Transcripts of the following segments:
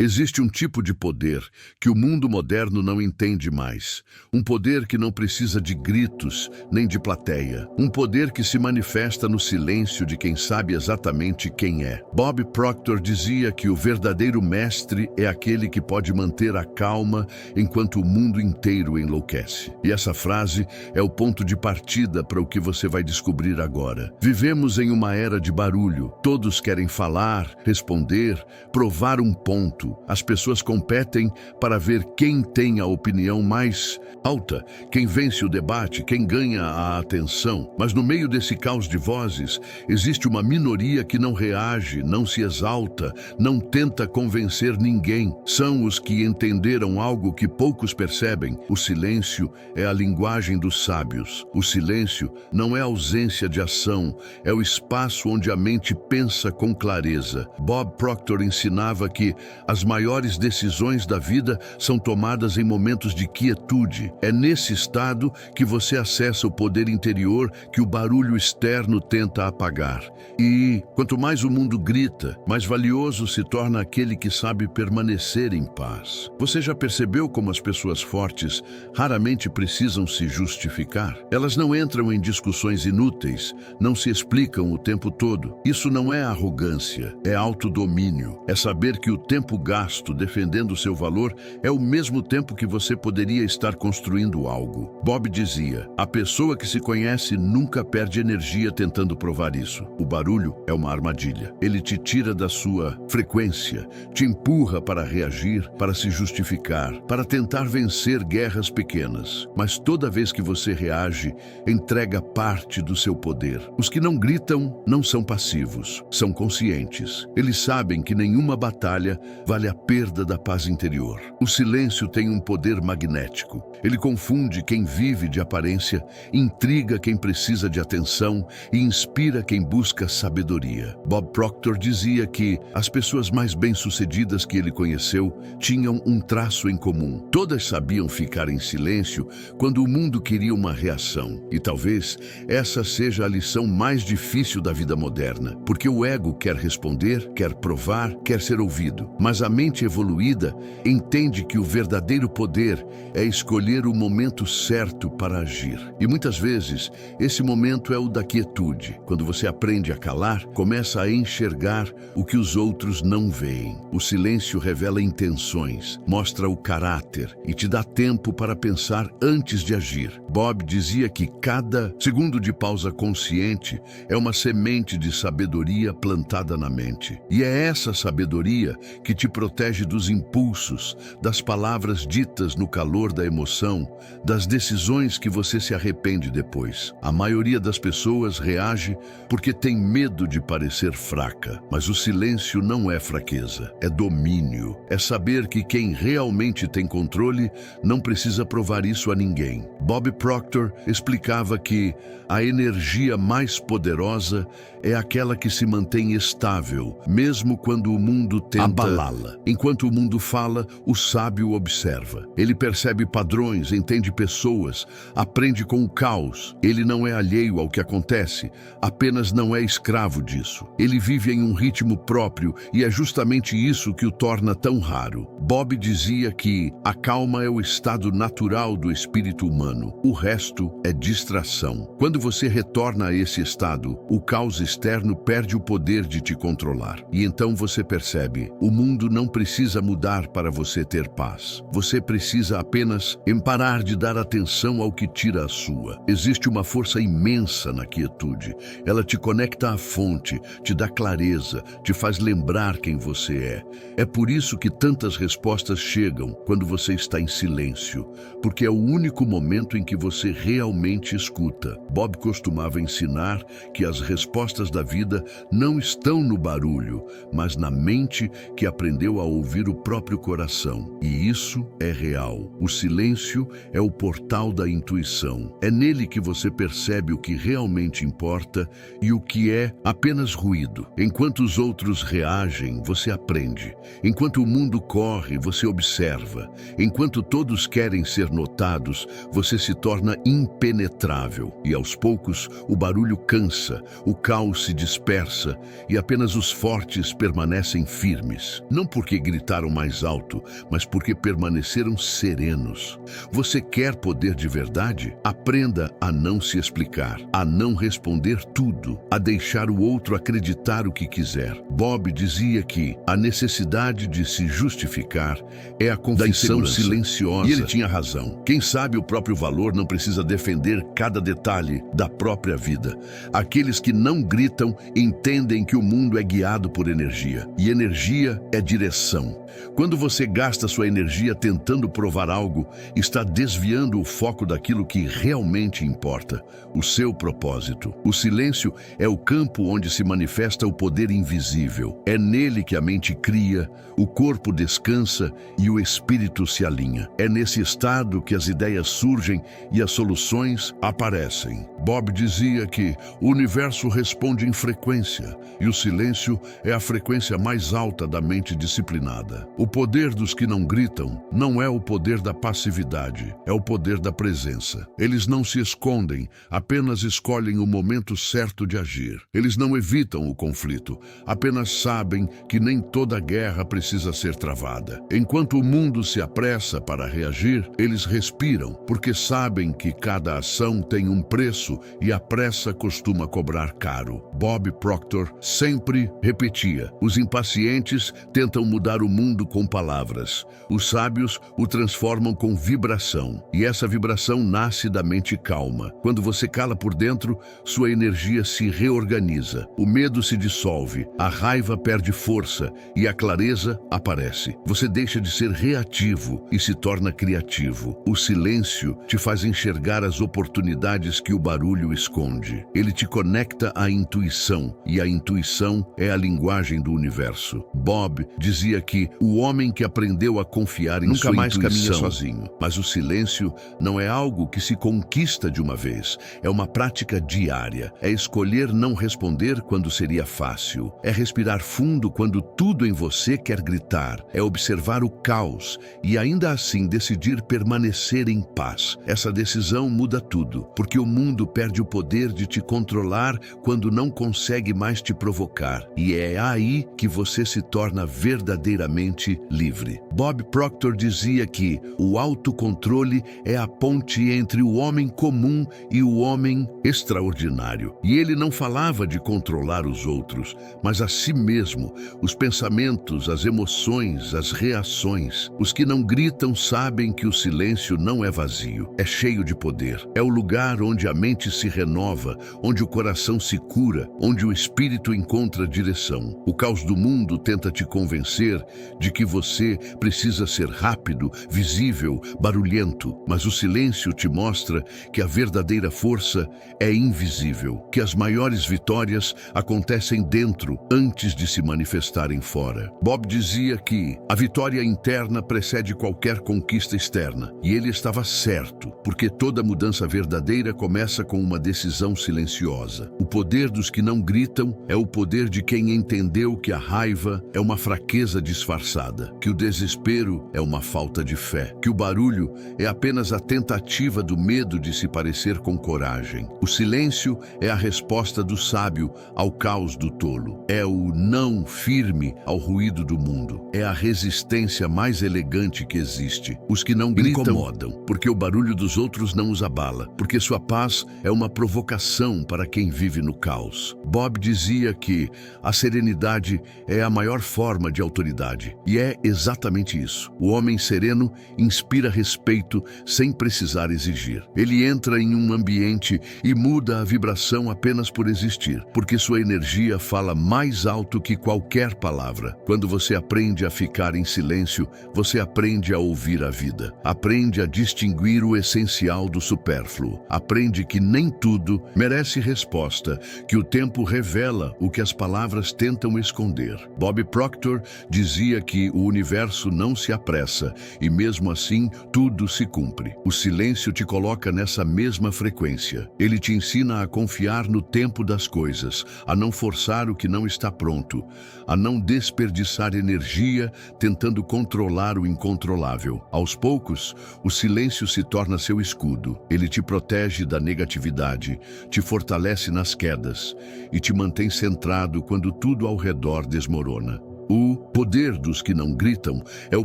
Existe um tipo de poder que o mundo moderno não entende mais. Um poder que não precisa de gritos nem de plateia. Um poder que se manifesta no silêncio de quem sabe exatamente quem é. Bob Proctor dizia que o verdadeiro mestre é aquele que pode manter a calma enquanto o mundo inteiro enlouquece. E essa frase é o ponto de partida para o que você vai descobrir agora. Vivemos em uma era de barulho. Todos querem falar, responder, provar um ponto. As pessoas competem para ver quem tem a opinião mais alta, quem vence o debate, quem ganha a atenção. Mas no meio desse caos de vozes, existe uma minoria que não reage, não se exalta, não tenta convencer ninguém. São os que entenderam algo que poucos percebem. O silêncio é a linguagem dos sábios. O silêncio não é ausência de ação, é o espaço onde a mente pensa com clareza. Bob Proctor ensinava que as maiores decisões da vida são tomadas em momentos de quietude. É nesse estado que você acessa o poder interior que o barulho externo tenta apagar. E quanto mais o mundo grita, mais valioso se torna aquele que sabe permanecer em paz. Você já percebeu como as pessoas fortes raramente precisam se justificar? Elas não entram em discussões inúteis, não se explicam o tempo todo. Isso não é arrogância, é autodomínio. É saber que o tempo gasto defendendo seu valor é o mesmo tempo que você poderia estar construindo algo. Bob dizia: a pessoa que se conhece nunca perde energia tentando provar isso. O barulho é uma armadilha. Ele te tira da sua frequência, te empurra para reagir, para se justificar, para tentar vencer guerras pequenas. Mas toda vez que você reage, entrega parte do seu poder. Os que não gritam não são passivos, são conscientes. Eles sabem que nenhuma batalha vale a perda da paz interior. O silêncio tem um poder magnético. Ele confunde quem vive de aparência, intriga quem precisa de atenção e inspira quem busca sabedoria. Bob Proctor dizia que as pessoas mais bem-sucedidas que ele conheceu tinham um traço em comum. Todas sabiam ficar em silêncio quando o mundo queria uma reação. E talvez essa seja a lição mais difícil da vida moderna, porque o ego quer responder, quer provar, quer ser ouvido. Mas a mente evoluída entende que o verdadeiro poder é escolher o momento certo para agir. E muitas vezes, esse momento é o da quietude. Quando você aprende a calar, começa a enxergar o que os outros não veem. O silêncio revela intenções, mostra o caráter e te dá tempo para pensar antes de agir. Bob dizia que cada segundo de pausa consciente é uma semente de sabedoria plantada na mente. E é essa sabedoria que te protege dos impulsos, das palavras ditas no calor da emoção, das decisões que você se arrepende depois. A maioria das pessoas reage porque tem medo de parecer fraca, mas o silêncio não é fraqueza, é domínio. É saber que quem realmente tem controle não precisa provar isso a ninguém. Bob Proctor explicava que a energia mais poderosa é aquela que se mantém estável, mesmo quando o mundo tenta abalá-la. Enquanto o mundo fala, o sábio observa. Ele percebe padrões, entende pessoas, aprende com o caos. Ele não é alheio ao que acontece, apenas não é escravo disso. Ele vive em um ritmo próprio e é justamente isso que o torna tão raro. Bob dizia que a calma é o estado natural do espírito humano. O resto é distração. Quando você retorna a esse estado, o caos externo perde o poder de te controlar. E então você percebe, o mundo não precisa mudar para você ter paz. Você precisa apenas parar de dar atenção ao que tira a sua. Existe uma força imensa na quietude. Ela te conecta à fonte, te dá clareza, te faz lembrar quem você é. É por isso que tantas respostas chegam quando você está em silêncio, porque é o único momento em que você realmente escuta. Bob costumava ensinar que as respostas da vida não estão no barulho, mas na mente que aprendeu a ouvir o próprio coração. E isso é real. O silêncio é o portal da intuição. É nele que você percebe o que realmente importa e o que é apenas ruído. Enquanto os outros reagem, você aprende. Enquanto o mundo corre, você observa. Enquanto todos querem ser notados, você se torna impenetrável. E aos poucos, o barulho cansa, o caos se dispersa e apenas os fortes permanecem firmes. Não porque gritaram mais alto, mas porque permaneceram serenos. Você quer poder de verdade? Aprenda a não se explicar, a não responder tudo, a deixar o outro acreditar o que quiser. Bob dizia que a necessidade de se justificar é a confissão silenciosa. E ele tinha razão. Quem sabe o próprio valor não precisa defender cada detalhe da própria vida. Aqueles que não gritam entendem que o mundo é guiado por energia. E energia é direção. Quando você gasta sua energia tentando provar algo, está desviando o foco daquilo que realmente importa, o seu propósito. O silêncio é o campo onde se manifesta o poder invisível. É nele que a mente cria, o corpo descansa e o espírito se alinha. É nesse estado que as ideias surgem e as soluções aparecem. Bob dizia que o universo responde em frequência e o silêncio é a frequência mais alta da mente disciplinada. O poder dos que não gritam não é o poder da passividade, é o poder da presença. Eles não se escondem, apenas escolhem o momento certo de agir. Eles não evitam o conflito, apenas sabem que nem toda guerra precisa ser travada. Enquanto o mundo se apressa para reagir, eles respiram, porque sabem que cada ação tem um preço e a pressa costuma cobrar caro. Bob Proctor sempre repetia: os impacientes tentam mudar o mundo com palavras. Os sábios o transformam com vibração. E essa vibração nasce da mente calma. Quando você cala por dentro, sua energia se reorganiza. O medo se dissolve, a raiva perde força e a clareza aparece. Você deixa de ser reativo e se torna criativo. O silêncio te faz enxergar as oportunidades que o barulho esconde. Ele te conecta à intuição, e a intuição é a linguagem do universo. Bob dizia que o homem que aprendeu a confiar em nunca sua mais caminha sozinho. Mas o silêncio não é algo que se conquista de uma vez. É uma prática diária. É escolher não responder quando seria fácil. É respirar fundo quando tudo em você quer gritar. É observar o caos e ainda assim decidir permanecer em paz. Essa decisão muda tudo, porque o mundo perde o poder de te controlar quando não consegue mais te provocar. E é aí que você se torna verdadeiramente livre. Bob Proctor dizia que o autocontrole é a ponte entre o homem comum e o homem extraordinário. E ele não falava de controlar os outros, mas a si mesmo, os pensamentos, as emoções, as reações. Os que não gritam sabem que o silêncio não é vazio, é cheio de poder. É o lugar onde a mente se renova, onde o coração se cura, onde o espírito encontra direção. O caos do mundo tenta te convencer de que você precisa ser rápido, visível, barulhento, mas o silêncio te mostra que a verdadeira força é invisível, que as maiores vitórias acontecem dentro antes de se manifestarem fora. Bob dizia que a vitória interna precede qualquer conquista externa, e ele estava certo, porque toda mudança verdadeira começa com uma decisão silenciosa. O poder dos que não gritam é o poder de quem entendeu que a raiva é uma fraqueza disfarçada, que o desespero é uma falta de fé, que o barulho é apenas a tentativa do medo de se parecer com coragem. O silêncio é a resposta do sábio ao caos do tolo. É o não firme ao ruído do mundo. É a resistência mais elegante que existe. Os que não gritam incomodam, porque o barulho dos outros não os abala, porque sua paz é uma provocação para quem vive no caos. Bob dizia que a serenidade é a maior forma de autoridade, e é exatamente isso. O homem sereno inspira respeito sem precisar exigir. Ele entra em um ambiente e muda a vibração apenas por existir, porque sua energia fala mais alto que qualquer palavra. Quando você aprende a ficar em silêncio, você aprende a ouvir a vida. Aprende a distinguir o essencial do supérfluo. Aprende que nem tudo merece resposta, que o tempo revela o que as palavras tentam esconder. Bob Proctor dizia que o universo não se apressa e mesmo assim tudo se cumpre. O silêncio te coloca nessa mesma frequência. Ele te ensina a confiar no tempo das coisas, a não forçar o que não está pronto, a não desperdiçar energia tentando controlar o incontrolável. Aos poucos, o silêncio se torna seu escudo. Ele te protege da negatividade, te fortalece nas quedas e te mantém centrado quando tudo ao redor desmorona. O poder dos que não gritam é o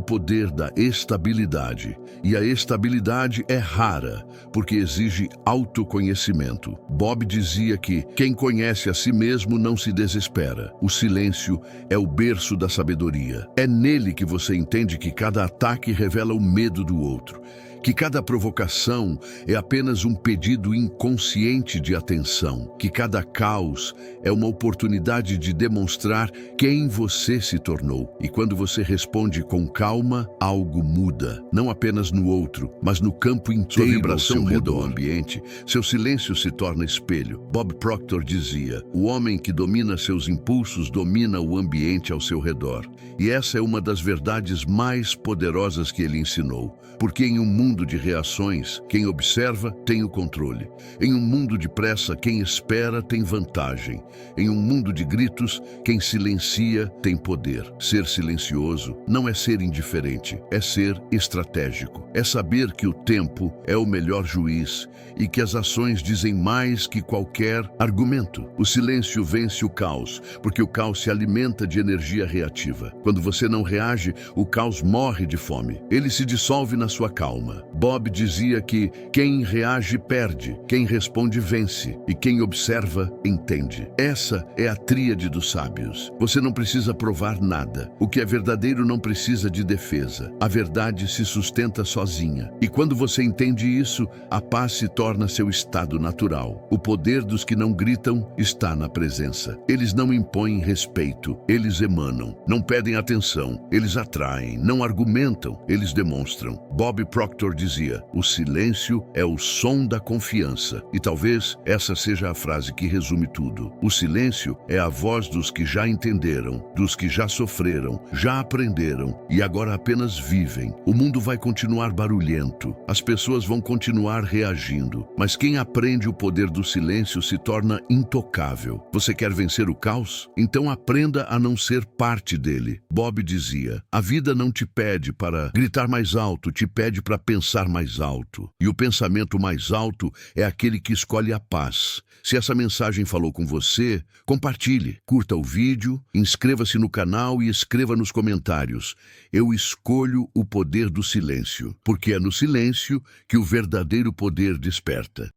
poder da estabilidade. E a estabilidade é rara, porque exige autoconhecimento. Bob dizia que quem conhece a si mesmo não se desespera. O silêncio é o berço da sabedoria. É nele que você entende que cada ataque revela o medo do outro, que cada provocação é apenas um pedido inconsciente de atenção, que cada caos é uma oportunidade de demonstrar quem você se tornou. E quando você responde com calma, algo muda, não apenas no outro, mas no campo inteiro. Sua vibração muda o ambiente, seu silêncio se torna espelho. Bob Proctor dizia: o homem que domina seus impulsos domina o ambiente ao seu redor. E essa é uma das verdades mais poderosas que ele ensinou, porque em um mundo de reações, quem observa tem o controle. Em um mundo de pressa, quem espera tem vantagem. Em um mundo de gritos, quem silencia tem poder. Ser silencioso não é ser indiferente, é ser estratégico. É saber que o tempo é o melhor juiz e que as ações dizem mais que qualquer argumento. O silêncio vence o caos, porque o caos se alimenta de energia reativa. Quando você não reage, o caos morre de fome. Ele se dissolve na sua calma. Bob dizia que quem reage perde, quem responde vence e quem observa entende. Essa é a tríade dos sábios. Você não precisa provar nada. O que é verdadeiro não precisa de defesa. A verdade se sustenta sozinha. E quando você entende isso, a paz se torna seu estado natural. O poder dos que não gritam está na presença. Eles não impõem respeito, eles emanam. Não pedem atenção, eles atraem. Não argumentam, eles demonstram. Bob Proctor dizia: o silêncio é o som da confiança. E talvez essa seja a frase que resume tudo. O silêncio é a voz dos que já entenderam, dos que já sofreram, já aprenderam e agora apenas vivem. O mundo vai continuar barulhento, as pessoas vão continuar reagindo, mas quem aprende o poder do silêncio se torna intocável. Você quer vencer o caos? Então aprenda a não ser parte dele. Bob dizia: a vida não te pede para gritar mais alto, te pede para pensar mais alto. E o pensamento mais alto é aquele que escolhe a paz. Se essa mensagem falou com você, compartilhe, curta o vídeo, inscreva-se no canal e escreva nos comentários: eu escolho o poder do silêncio, porque é no silêncio que o verdadeiro poder desperta.